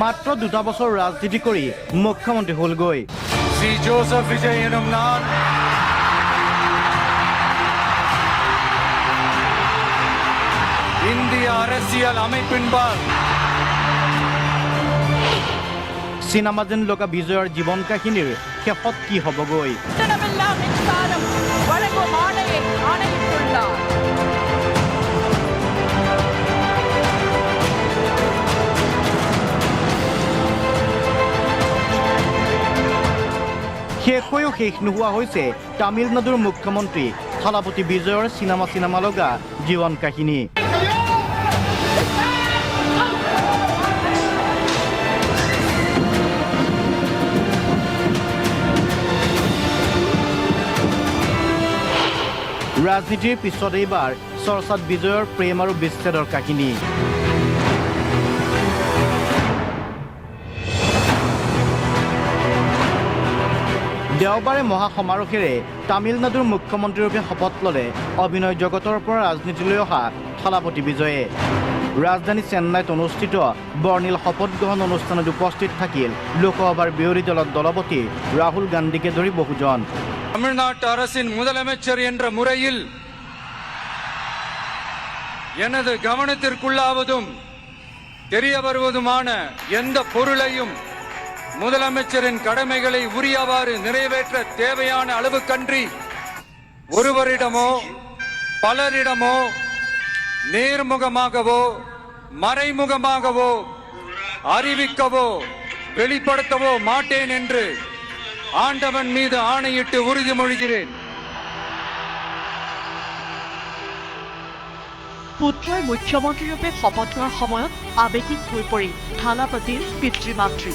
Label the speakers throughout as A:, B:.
A: মাত্ৰ 2 বছৰ ৰাজনীতি কৰি মুখ্যমন্ত্ৰী হ'লগৈ
B: শ্ৰী জোসেফ বিজয় এনুম நான் இந்திய அரசியல் அமைப்பின்பால்
A: চিনেমা যেন লগা বিজয়ৰ জীৱন কাহিনীৰ শেষত কি হ'বগৈ শেষ হৈও শেষ নোহোৱা হৈছে তামিলনাডুৰ মুখ্যমন্ত্ৰী থালাপতি বিজয়ৰ চিনেমা লগা জীৱন কাহিনী ৰাজনীতিৰ পিছত এইবাৰ চৰ্চাত বিজয়ৰ প্ৰেম আৰু বিচ্ছেদৰ কাহিনী দেওবাৰে মহা সমাৰোহেৰে তামিলনাডুৰ মুখ্যমন্ত্ৰীৰূপে শপত ল'লে অভিনয় জগতৰ পৰা ৰাজনীতিলৈ অহা থালাপতি বিজয়ে ৰাজধানী চেন্নাইত অনুষ্ঠিত বৰ্ণিল শপত গ্ৰহণ অনুষ্ঠানত উপস্থিত থাকিল লোকসভাৰ বিৰোধী দলৰ দলপতি ৰাহুল গান্ধীকে ধৰি বহুজন
B: தமிழ்நாட்டு அரசின் முதலமைச்சர் என்ற முறையில் எனது கவனத்திற்குள்ளாவதும் தெரிய வருவதுமான எந்த பொருளையும் முதலமைச்சரின் கடமைகளை உரியவாறு நிறைவேற்ற தேவையான அளவுக்கன்றி ஒருவரிடமோ பலரிடமோ நேர்முகமாகவோ மறைமுகமாகவோ அறிவிக்கவோ வெளிப்படுத்தவோ மாட்டேன் என்று ஆண்டவன் மீது ஆணையிட்டு உறுதிமொழிகிறேன்
C: পুত্ৰৰ মুখ্যমন্ত্ৰীৰূপে শপত লোৱাৰ সময়ত আৱেগিক হৈ পৰি থালাপতিৰ পিতৃ মাতৃ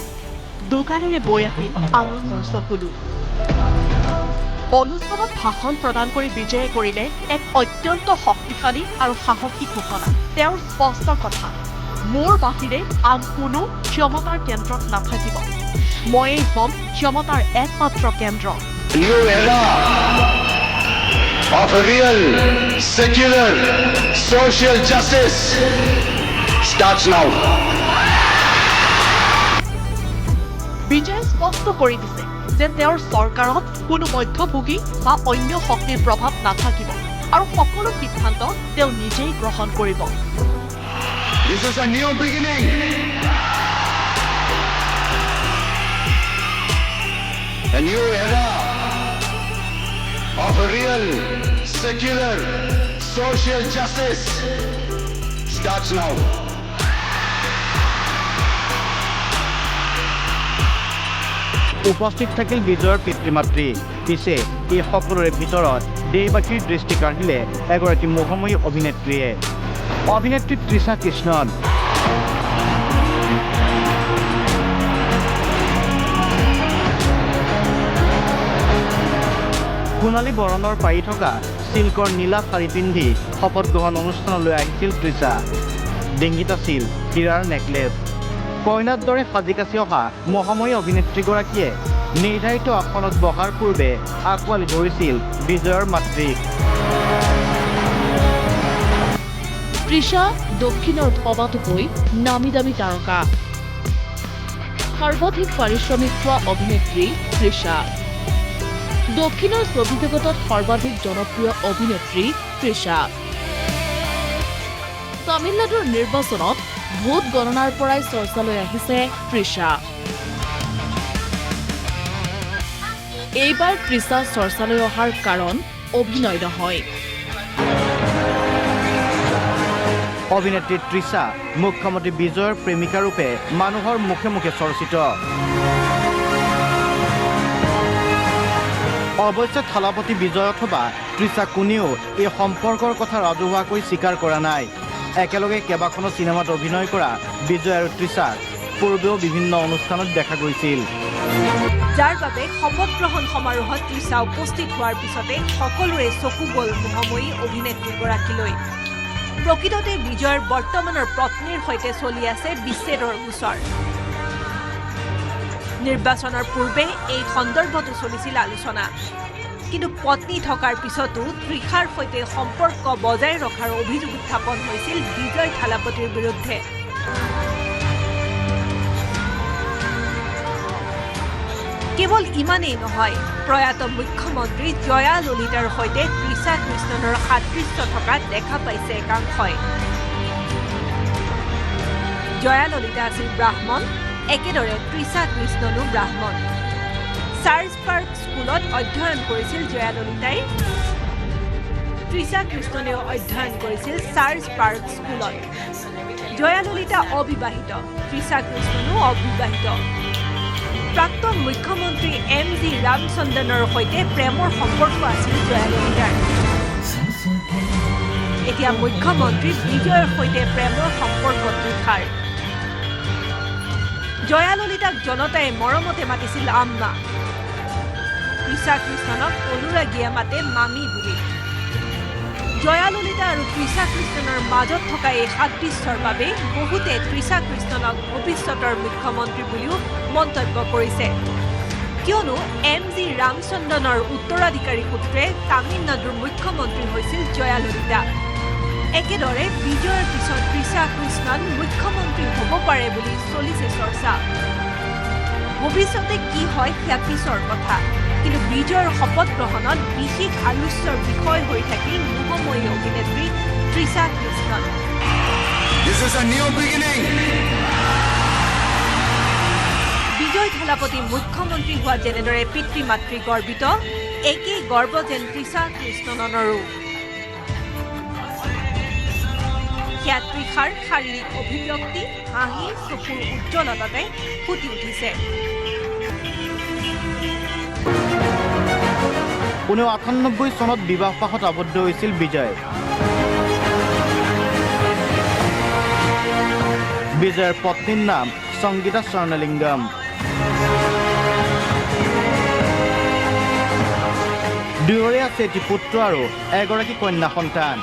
C: দোকানেৰে বৈ আহিল আনন্দৰ চকুলো অনুষ্ঠানত ভাষণ প্ৰদান কৰি বিজয়ে কৰিলে এক অত্যন্ত শক্তিশালী আৰু সাহসী ঘোষণা তেওঁৰ স্পষ্ট কথা মোৰ বাহিৰে আন কোনো ক্ষমতাৰ কেন্দ্ৰত নাথাকিব ময়েই হ'ম ক্ষমতাৰ একমাত্ৰ কেন্দ্ৰ
D: New era of a real, secular, social justice starts now.
C: বিজয়ে স্পষ্ট কৰি দিছে যে তেওঁৰ চৰকাৰত কোনো মধ্যভোগী বা অন্য শক্তিৰ প্ৰভাৱ নাথাকিব আৰু সকলো সিদ্ধান্ত তেওঁ নিজেই গ্ৰহণ কৰিব
D: This is a new beginning. A new era of a real, secular, social justice starts now.
A: উপস্থিত থাকিল বিজয়ৰ পিতৃ মাতৃ পিছে এই সকলোৰে ভিতৰত দেশবাসীৰ দৃষ্টি কাঢ়িলে এগৰাকী মোহময়ী অভিনেত্ৰীয়ে অভিনেত্ৰী তৃষা কৃষ্ণন সোণালী বৰণৰ পাৰি থকা চিল্কৰ নীলা শাৰী পিন্ধি শপত গ্ৰহণ অনুষ্ঠানলৈ আহিছিল তৃষা ডিঙিত আছিল হীৰাৰ নেকলেছ কইনাৰ দৰে সাজি কাচি অহা মহাময়ী অভিনেত্ৰীগৰাকীয়ে নিৰ্ধাৰিত আসনত বহাৰ পূৰ্বে আঁকোৱালি ধৰিছিল বিজয়ৰ মাতৃক
C: তৃষা দক্ষিণৰ সবাতোকৈ নামী দামী তাৰকা সৰ্বাধিক পাৰিশ্ৰমিক পোৱা অভিনেত্ৰী তৃষা দক্ষিণৰ ছবি জগতত সৰ্বাধিক জনপ্ৰিয় অভিনেত্ৰী তৃষা তামিলনাডুৰ নিৰ্বাচনত ভোট গণনাৰ পৰাই চৰ্চালৈ আহিছে তৃষা এইবাৰ তৃষা চৰ্চালৈ অহাৰ কাৰণ অভিনয় নহয়
A: অভিনেত্ৰী তৃষা মুখ্যমন্ত্ৰী বিজয়ৰ প্ৰেমিকা ৰূপে মানুহৰ মুখে মুখে চৰ্চিত অৱশ্যে থালাপতি বিজয় অথবা তৃষা কোনেও এই সম্পৰ্কৰ কথা ৰাজহুৱাকৈ স্বীকাৰ কৰা নাই একেলগে কেইবাখনো চিনেমাত অভিনয় কৰা বিজয় আৰু তৃষাক পূৰ্বেও বিভিন্ন অনুষ্ঠানত দেখা গৈছিল
E: যাৰ বাবে শপত গ্ৰহণ সমাৰোহত তৃষা উপস্থিত হোৱাৰ পিছতে সকলোৰে চকু গ'ল মহাময়ী অভিনেত্ৰীগৰাকীলৈ প্ৰকৃততে বিজয়ৰ বৰ্তমানৰ পত্নীৰ সৈতে চলি আছে বিচ্ছেদৰ গোচৰ নিৰ্বাচনৰ পূৰ্বে এই সন্দৰ্ভতো চলিছিল আলোচনা কিন্তু পত্নী থকাৰ পিছতো তৃষাৰ সৈতে সম্পৰ্ক বজাই ৰখাৰ অভিযোগ উত্থাপন হৈছিল বিজয় থালাপতিৰ বিৰুদ্ধে কেৱল ইমানেই নহয়, প্ৰয়াত মুখ্যমন্ত্ৰী জয়া ললিতাৰ সৈতে তৃষা কৃষ্ণনৰ সাদৃশ্য থকা দেখা পাইছে একাংশই। জয়া ললিতা আছিল ব্ৰাহ্মণ, একেদৰে তৃষা কৃষ্ণনো ব্ৰাহ্মণ। চাৰ্লছ পাৰ্ক স্কুলত অধ্যয়ন কৰিছিল জয়া ললিতাই। তৃষা কৃষ্ণনেও অধ্যয়ন কৰিছিল চাৰ্লছ পাৰ্ক স্কুলত। জয়া ললিতা অবিবাহিত, তৃষা কৃষ্ণনো অবিবাহিত। প্ৰাক্তন মুখ্যমন্ত্ৰী MG ৰামচন্দ্ৰনৰ সৈতে প্ৰেমৰ সম্পৰ্ক আছিল জয়া ললিতাৰ। এতিয়া মুখ্যমন্ত্ৰী বিজয়ৰ সৈতে প্ৰেমৰ সম্পৰ্ক তৃষাৰ। জয়া ললিতাক জনতাই মৰমতে মাতিছিল আম্মা। তৃষা কৃষ্ণনক অনুৰাগীয়ে মাতে মামী বুলি। জয়া ললিতা আৰু তৃষা কৃষ্ণনৰ মাজত থকা এই সাদৃশ্যৰ বাবে বহুতে তৃষা কৃষ্ণনক ভৱিষ্যতৰ মুখ্যমন্ত্ৰী বুলিও মন্তব্য কৰিছে, কিয়নো MG ৰামচন্দ্ৰনৰ উত্তৰাধিকাৰী সূত্ৰে তামিলনাডুৰ মুখ্যমন্ত্ৰী হৈছিল জয়া ললিতা। একেদৰে বিজয়ৰ পিছত তৃষা কৃষ্ণন মুখ্যমন্ত্ৰী হ'ব পাৰে বুলি চলিছে চৰ্চা। ভৱিষ্যতে কি হয় সেয়া পিছৰ কথা, কিন্তু বিজয়ৰ শপত গ্ৰহণত বিশেষ আলোচ্যৰ বিষয় হৈ থাকিল মোহময়ী অভিনেত্ৰী Trisha Krishnan.
D: This is a new beginning.
E: বিজয় থালাপতি মুখ্যমন্ত্ৰী হোৱা যেনেদৰে পিতৃ মাতৃ গৰ্বিত, একেই গৰ্ব যেন তৃষা কৃষ্ণনৰো। সেয়া তৃষাৰ শাৰীৰিক অভিব্যক্তি, হাঁহি, চকুৰ উজ্জ্বলতাতে ফুটি উঠিছে।
A: 1998 চনত বিবাহপাশত আবদ্ধ হৈছিল বিজয়। বিজয়ৰ পত্নীৰ নাম সংগীতা স্বৰ্ণলিংগম। দুয়োৰে আছে এটি পুত্ৰ আৰু এগৰাকী কন্যা সন্তান।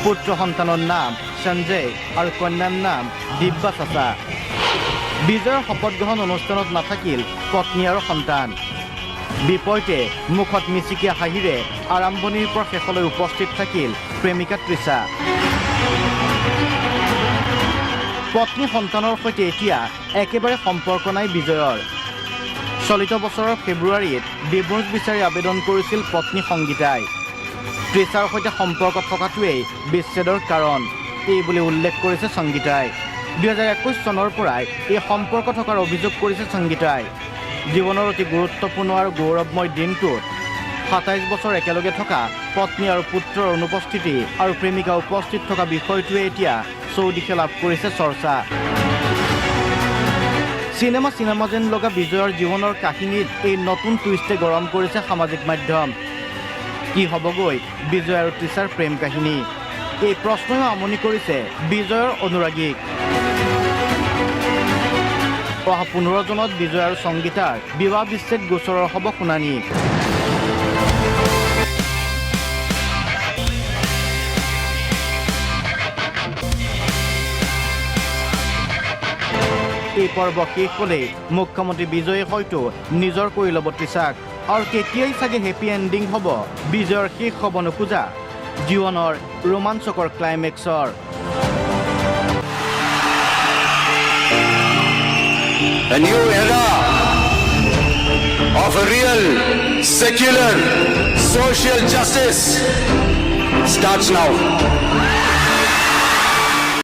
A: পুত্ৰ সন্তানৰ নাম সঞ্জয় আৰু কন্যাৰ নাম দিব্যা চাচা। বিজয়ৰ শপত গ্ৰহণ অনুষ্ঠানত নাথাকিল পত্নী আৰু সন্তান। বিপৰীতে মুখত মিচিকীয়া হাঁহিৰে আৰম্ভণিৰ পৰা শেষলৈ উপস্থিত থাকিল প্ৰেমিকা তৃষা। পত্নী সন্তানৰ সৈতে এতিয়া একেবাৰে সম্পৰ্ক নাই বিজয়ৰ। চলিত বছৰৰ ফেব্ৰুৱাৰীত ডিভোৰ্চ বিচাৰি আবেদন কৰিছিল পত্নী সংগীতাই। তৃষাৰ সৈতে সম্পৰ্ক থকাটোৱেই বিচ্ছেদৰ কাৰণ, এই বুলি উল্লেখ কৰিছে সংগীতাই। 2021 চনৰ পৰাই এই সম্পৰ্ক থকাৰ অভিযোগ কৰিছে সংগীতাই। জীৱনৰ অতি গুৰুত্বপূৰ্ণ আৰু গৌৰৱময় দিনটোত 27 বছৰ একেলগে থকা পত্নী আৰু পুত্ৰৰ অনুপস্থিতি আৰু প্ৰেমিকা উপস্থিত থকা বিষয়টোৱে এতিয়া চৌদিশে লাভ কৰিছে চৰ্চা। চিনেমা যেন লগা বিজয়ৰ জীৱনৰ কাহিনীত এই নতুন টুইষ্টে গৰম কৰিছে সামাজিক মাধ্যম। কি হ'বগৈ বিজয় আৰু তৃষাৰ প্ৰেম কাহিনী? এই প্ৰশ্নও আমনি কৰিছে বিজয়ৰ অনুৰাগীক। অহা 15 জনত বিজয় আৰু সংগীতাৰ বিবাহ বিচ্ছেদ গোচৰৰ হ'ব শুনানি। এই পৰ্ব শেষ হ'লেই মুখ্যমন্ত্ৰী বিজয়ে হয়তো নিজৰ কৰি ল'ব তৃষাক। আৰু কেতিয়াই চাগে হেপী এণ্ডিং হ'ব বিজয়ৰ শেষ হ'ব নোখোজা জীৱনৰ ৰোমাঞ্চকৰ ক্লাইমেক্সৰ।
D: A new era of a real, secular, social justice starts now.